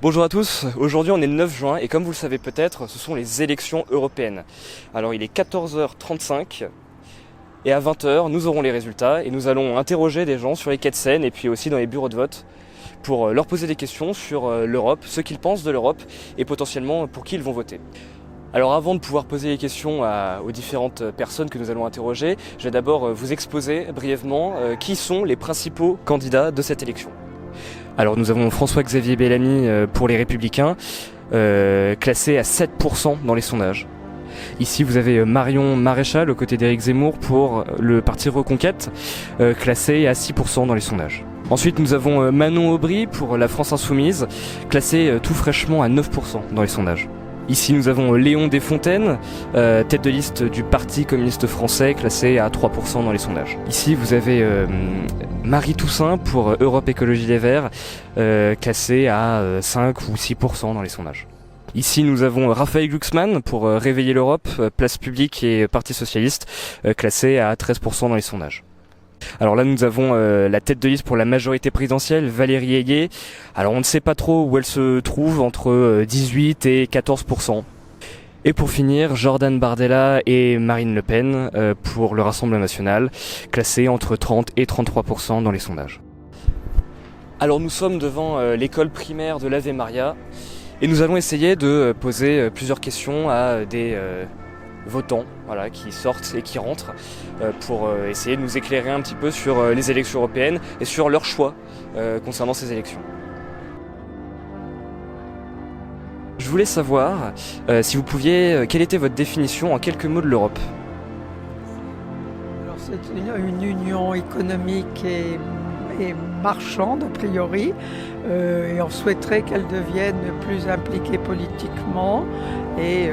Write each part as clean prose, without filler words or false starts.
Bonjour à tous, aujourd'hui on est le 9 juin et comme vous le savez peut-être, ce sont les élections européennes. Alors il est 14h35 et à 20h nous aurons les résultats et nous allons interroger des gens sur les quais de Seine et puis aussi dans les bureaux de vote pour leur poser des questions sur l'Europe, ce qu'ils pensent de l'Europe et potentiellement pour qui ils vont voter. Alors avant de pouvoir poser les questions aux différentes personnes que nous allons interroger, je vais d'abord vous exposer brièvement qui sont les principaux candidats de cette élection. Alors nous avons François-Xavier Bellamy pour les Républicains, classé à 7% dans les sondages. Ici vous avez Marion Maréchal aux côtés d'Éric Zemmour pour le parti Reconquête, classé à 6% dans les sondages. Ensuite nous avons Manon Aubry pour la France Insoumise, classé tout fraîchement à 9% dans les sondages. Ici nous avons Léon Desfontaines, tête de liste du Parti communiste français, classé à 3% dans les sondages. Ici vous avez Marie Toussaint pour Europe Écologie Les Verts, classé à 5 ou 6% dans les sondages. Ici nous avons Raphaël Glucksmann pour Réveiller l'Europe, Place Publique et Parti Socialiste, classé à 13% dans les sondages. Alors là nous avons la tête de liste pour la majorité présidentielle, Valérie Ayé. Alors on ne sait pas trop où elle se trouve, entre 18 et 14%. Et pour finir, Jordan Bardella et Marine Le Pen pour le Rassemblement national, classés entre 30 et 33% dans les sondages. Alors nous sommes devant l'école primaire de l'Ave Maria et nous allons essayer de poser plusieurs questions à des votants qui sortent et qui rentrent pour essayer de nous éclairer un petit peu sur les élections européennes et sur leurs choix concernant ces élections. Je voulais savoir si vous pouviez, quelle était votre définition en quelques mots de l'Europe? Alors c'est une union économique et marchande a priori, et on souhaiterait qu'elle devienne plus impliquée politiquement et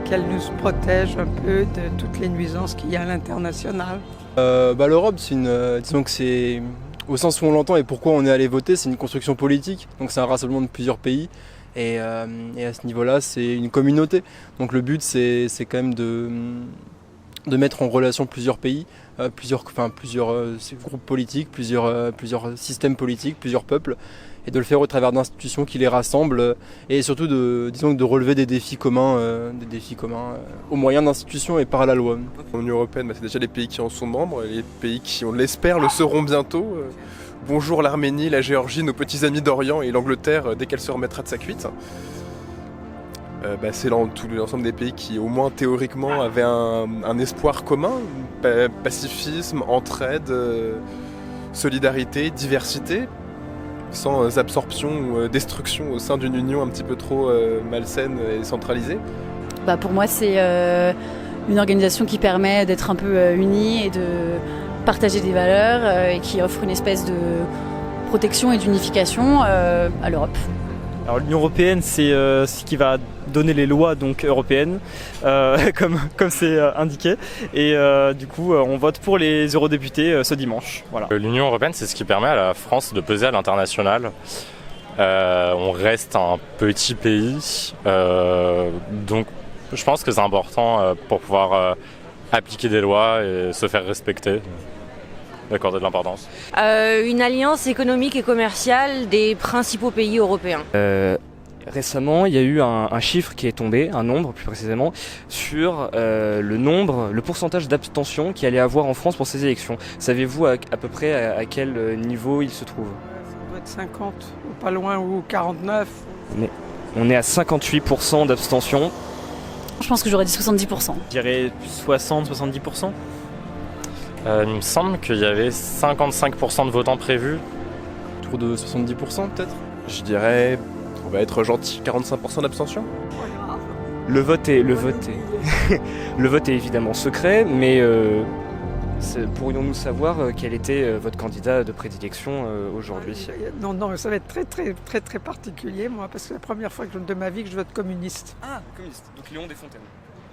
qu'elle nous protège un peu de toutes les nuisances qu'il y a à l'international. L'Europe, disons que c'est, au sens où on l'entend et pourquoi on est allé voter, c'est une construction politique, donc c'est un rassemblement de plusieurs pays. Et à ce niveau-là, c'est une communauté. Donc le but, c'est quand même de mettre en relation plusieurs pays, plusieurs groupes politiques, plusieurs systèmes politiques, plusieurs peuples, et de le faire au travers d'institutions qui les rassemblent, et surtout de relever des défis communs au moyen d'institutions et par la loi. L'Union européenne, c'est déjà les pays qui en sont membres, et les pays qui, on l'espère, le seront bientôt. Bonjour l'Arménie, la Géorgie, nos petits amis d'Orient et l'Angleterre dès qu'elle se remettra de sa cuite. C'est tout l'ensemble des pays qui, au moins théoriquement, avaient un espoir commun, pacifisme, entraide, solidarité, diversité, sans absorption ou destruction au sein d'une union un petit peu trop malsaine et centralisée. Pour moi, c'est une organisation qui permet d'être un peu unie et de partager des valeurs et qui offre une espèce de protection et d'unification à l'Europe. Alors l'Union européenne, c'est ce qui va donner les lois donc européennes, comme c'est indiqué. Et du coup, on vote pour les eurodéputés ce dimanche. Voilà. L'Union européenne, c'est ce qui permet à la France de peser à l'international. On reste un petit pays, donc je pense que c'est important pour pouvoir appliquer des lois et se faire respecter. D'accorder de l'importance. Une alliance économique et commerciale des principaux pays européens. Récemment, il y a eu un chiffre qui est tombé, un nombre plus précisément, sur le pourcentage d'abstention qu'il allait avoir en France pour ces élections. Savez-vous à peu près à quel niveau il se trouve? Ça doit être 50, ou pas loin, ou 49. On est à 58% d'abstention. Je pense que j'aurais dit 70%. Je dirais 60-70%. Il me semble qu'il y avait 55% de votants prévus. Autour de 70% peut-être. Je dirais, on va être gentil, 45% d'abstention. Le vote est évidemment secret, mais pourrions-nous savoir quel était votre candidat de prédilection aujourd'hui? Non, ça va être très très très très particulier, moi, parce que c'est la première fois de ma vie que je vote communiste. Ah, communiste, donc Léon Desfontaines.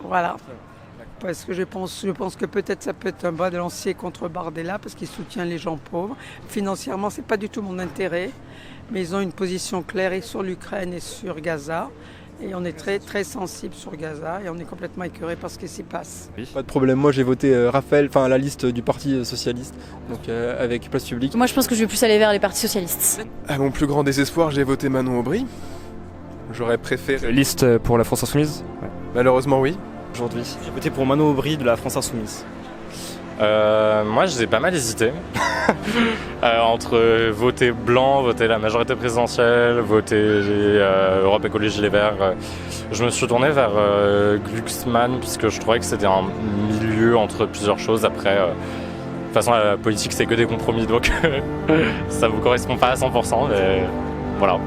Voilà. Parce que je pense que peut-être ça peut être un balancier contre Bardella parce qu'il soutient les gens pauvres. Financièrement, c'est pas du tout mon intérêt, mais ils ont une position claire et sur l'Ukraine et sur Gaza. Et on est très très sensible sur Gaza et on est complètement écœuré par ce qui s'y passe. Pas de problème, moi j'ai voté Raphaël, enfin la liste du Parti Socialiste, donc avec Place Publique. Moi, je pense que je vais plus aller vers les partis socialistes. À mon plus grand désespoir, j'ai voté Manon Aubry. J'aurais préféré. Liste pour la France Insoumise. Malheureusement, oui. Aujourd'hui. J'ai voté pour Manon Aubry de la France Insoumise. Moi, j'ai pas mal hésité entre voter blanc, voter la majorité présidentielle, voter Europe Écologie Les Verts. Je me suis tourné vers Glucksmann puisque je trouvais que c'était un milieu entre plusieurs choses. Après, de toute façon, la politique, c'est que des compromis, donc ça vous correspond pas à 100%, mais voilà.